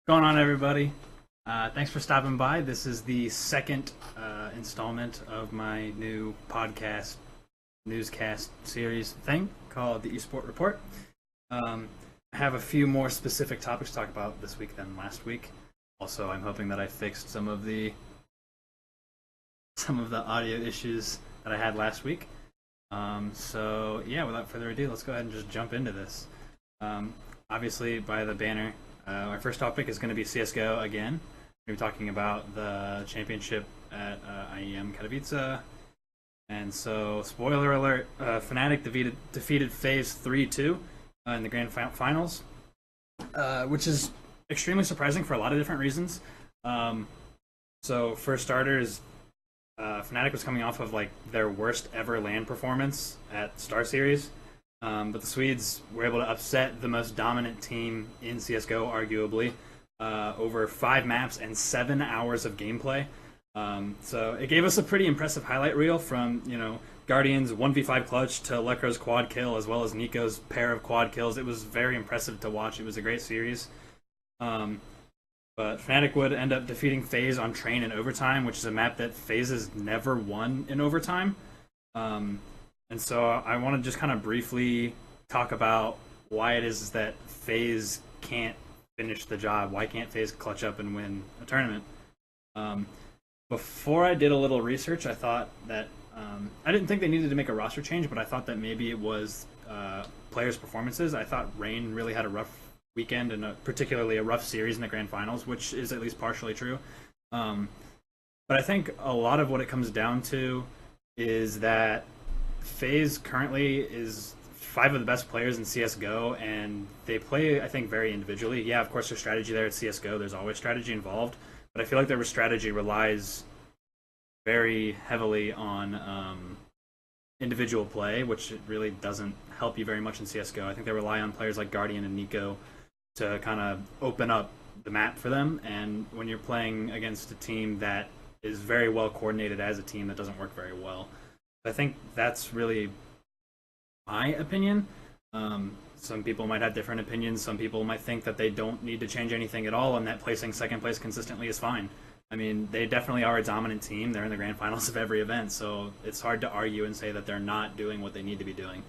Going on, everybody? Thanks for stopping by. This is the second installment of my new podcast newscast series thing called the eSport Report. I have a few more specific topics to talk about this week than last week. Also, I'm hoping that I fixed some of the audio issues that I had last week. So yeah, without further ado, let's go ahead and just jump into this. Obviously, by the banner, my first topic is going to be CSGO again. We're talking about the championship at IEM Katowice. And so, spoiler alert, Fnatic defeated FaZe 3-2 in the grand finals, which is extremely surprising for a lot of different reasons. So, for starters, Fnatic was coming off of like their worst ever LAN performance at Star Series. But the Swedes were able to upset the most dominant team in CSGO, arguably, over 5 maps and 7 hours of gameplay. So it gave us a pretty impressive highlight reel from, Guardian's 1v5 clutch to Lekro's quad kill, as well as Nico's pair of quad kills. It was very impressive to watch. It was a great series. But Fnatic would end up defeating FaZe on Train in overtime, which is a map that FaZe has never won in overtime. And so I want to just kind of briefly talk about why it is that FaZe can't finish the job. Why can't FaZe clutch up and win a tournament? Before I did a little research, I thought that I didn't think they needed to make a roster change, but I thought that maybe it was players' performances. I thought Rain really had a rough weekend and particularly a rough series in the grand finals, which is at least partially true. But I think a lot of what it comes down to is that FaZe currently is 5 of the best players in CSGO, and they play, I think, very individually. Yeah, of course, there's strategy there at CSGO. There's always strategy involved, but I feel like their strategy relies very heavily on individual play, which it really doesn't help you very much in CSGO. I think they rely on players like Guardian and Nico to kind of open up the map for them, and when you're playing against a team that is very well coordinated as a team, that doesn't work very well. I think that's really my opinion. Some people might have different opinions. Some people might think that they don't need to change anything at all and that placing second place consistently is fine. I mean, they definitely are a dominant team. They're in the grand finals of every event, so it's hard to argue and say that they're not doing what they need to be doing.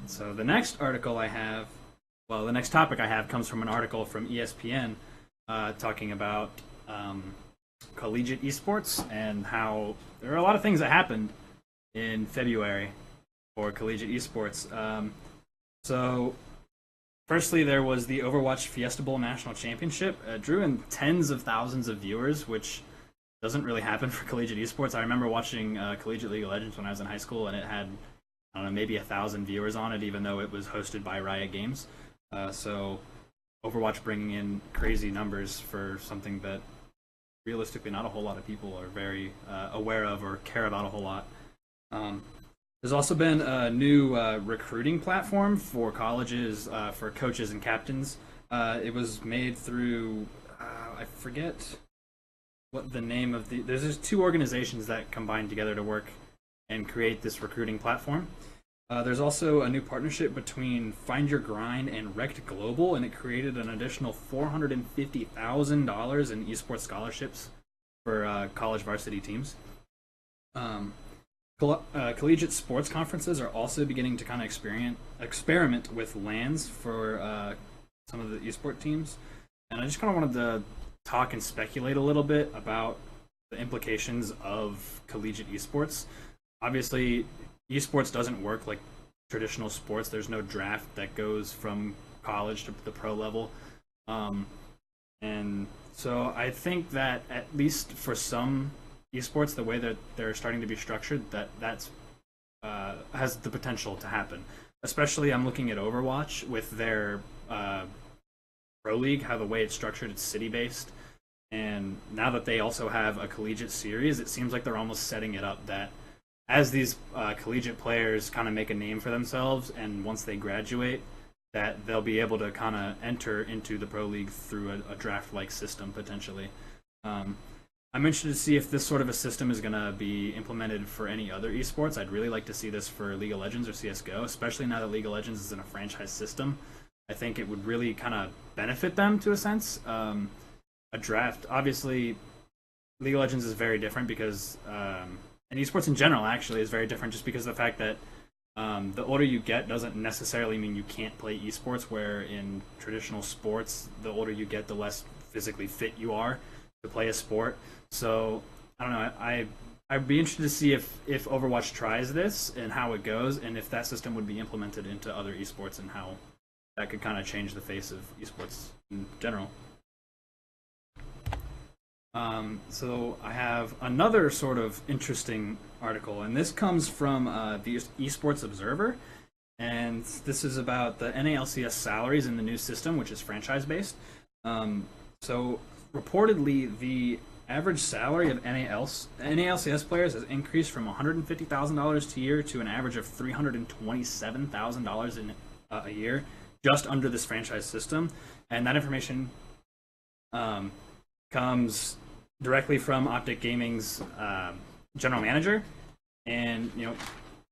So the next article I have, well, the next topic I have comes from an article from ESPN talking about Collegiate eSports and how there are a lot of things that happened in February for Collegiate eSports. So, firstly, there was the Overwatch Fiesta Bowl National Championship. It drew in tens of thousands of viewers, which doesn't really happen for Collegiate eSports. I remember watching Collegiate League of Legends when I was in high school, and it had, I don't know, maybe 1,000 viewers on it, even though it was hosted by Riot Games. So, Overwatch bringing in crazy numbers for something that realistically not a whole lot of people are very aware of or care about a whole lot. There's also been a new recruiting platform for colleges, for coaches and captains. It was made through, I forget what the name of there's just 2 organizations that combined together to work and create this recruiting platform. There's also a new partnership between Find Your Grind and Rect Global, and it created an additional $450,000 in esports scholarships for college varsity teams. Collegiate sports conferences are also beginning to kind of experiment with LANs for some of the esport teams. And I just kind of wanted to talk and speculate a little bit about the implications of collegiate esports. Obviously, esports doesn't work like traditional sports. There's no draft that goes from college to the pro level. And so I think that at least for some esports, the way that they're starting to be structured, that's has the potential to happen. Especially I'm looking at Overwatch with their pro league, how the way it's structured, it's city-based. And now that they also have a collegiate series, it seems like they're almost setting it up that as these collegiate players kind of make a name for themselves, and once they graduate, that they'll be able to kind of enter into the pro league through a draft-like system, potentially. I'm interested to see if this sort of a system is going to be implemented for any other esports. I'd really like to see this for League of Legends or CSGO, especially now that League of Legends is in a franchise system. I think it would really kind of benefit them to a sense. A draft, obviously, League of Legends is very different because, and esports in general actually is very different just because of the fact that the older you get doesn't necessarily mean you can't play esports, where in traditional sports, the older you get, the less physically fit you are to play a sport. So, I don't know, I'd be interested to see if Overwatch tries this and how it goes, and if that system would be implemented into other esports and how that could kind of change the face of esports in general. So I have another sort of interesting article, and this comes from the eSports Observer, and this is about the NALCS salaries in the new system, which is franchise-based. So reportedly, the average salary of NALCS players has increased from $150,000 a year to an average of $327,000 in a year, just under this franchise system, and that information comes directly from Optic Gaming's general manager. And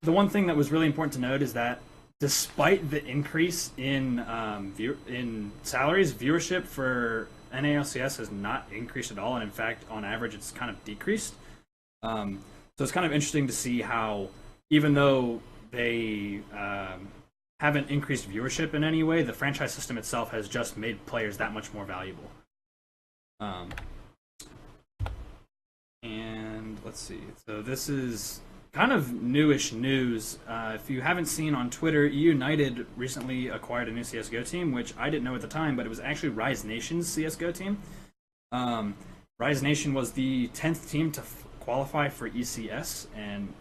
the one thing that was really important to note is that despite the increase in salaries, viewership for NALCS has not increased at all, and in fact, on average, it's kind of decreased. So it's kind of interesting to see how, even though they haven't increased viewership in any way, the franchise system itself has just made players that much more valuable. And let's see. So this is kind of newish news. If you haven't seen on Twitter, eUnited recently acquired a new CSGO team, which I didn't know at the time, but it was actually Rise Nation's CSGO team. Rise Nation was the 10th team to qualify for ECS, and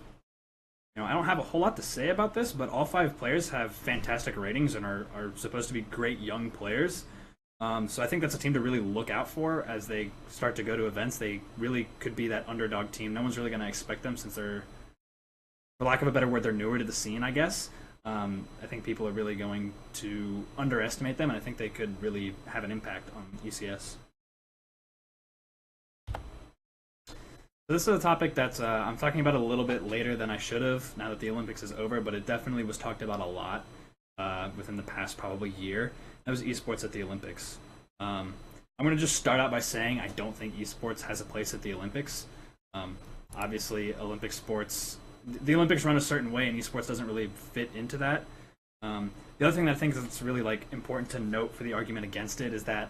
I don't have a whole lot to say about this, but all 5 players have fantastic ratings and are supposed to be great young players. So I think that's a team to really look out for as they start to go to events. They really could be that underdog team. No one's really going to expect them since they're, for lack of a better word, they're newer to the scene, I guess. I think people are really going to underestimate them, and I think they could really have an impact on ECS. So this is a topic that I'm talking about a little bit later than I should have, now that the Olympics is over, but it definitely was talked about a lot within the past probably year. That was esports at the Olympics. I'm going to just start out by saying I don't think esports has a place at the Olympics. Obviously, Olympic sports, the Olympics run a certain way, and esports doesn't really fit into that. The other thing that I think that's really important to note for the argument against it is that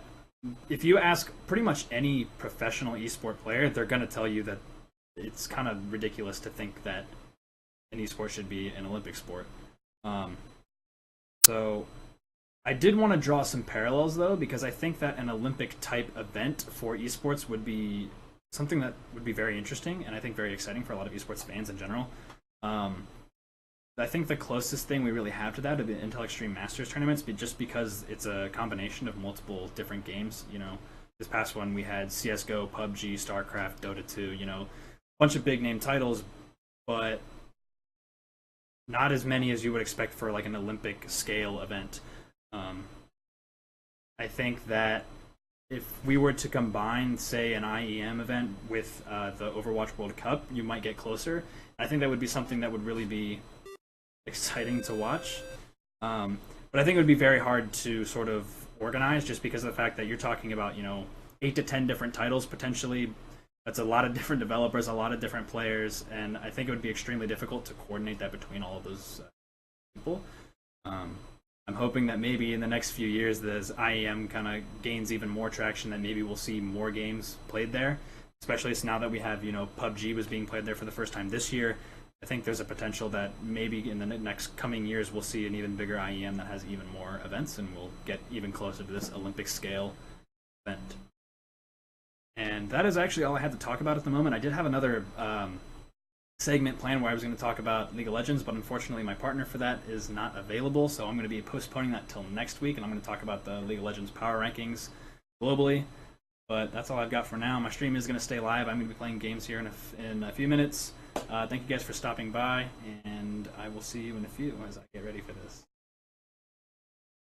if you ask pretty much any professional esport player, they're going to tell you that it's kind of ridiculous to think that an esport should be an Olympic sport. So I did want to draw some parallels, though, because I think that an Olympic-type event for esports would be something that would be very interesting, and I think very exciting for a lot of esports fans in general. I think the closest thing we really have to that are the Intel Extreme Masters tournaments, just because it's a combination of multiple different games. This past one we had CSGO, PUBG, StarCraft, Dota 2, a bunch of big-name titles, but not as many as you would expect for an Olympic-scale event. I think that if we were to combine, say, an IEM event with the Overwatch World Cup, you might get closer. I think that would be something that would really be exciting to watch. But I think it would be very hard to sort of organize just because of the fact that you're talking about, 8 to 10 different titles potentially. That's a lot of different developers, a lot of different players, and I think it would be extremely difficult to coordinate that between all of those people. I'm hoping that maybe in the next few years, as IEM kind of gains even more traction, that maybe we'll see more games played there, especially now that we have, PUBG was being played there for the first time this year. I think there's a potential that maybe in the next coming years, we'll see an even bigger IEM that has even more events, and we'll get even closer to this Olympic scale event. And that is actually all I had to talk about at the moment. I did have another segment plan where I was going to talk about League of Legends, but unfortunately my partner for that is not available, so I'm going to be postponing that till next week, and I'm going to talk about the League of Legends power rankings globally. But that's all I've got for now. My stream is going to stay live. I'm going to be playing games here in a few minutes. Thank you guys for stopping by, and I will see you in a few as I get ready for this.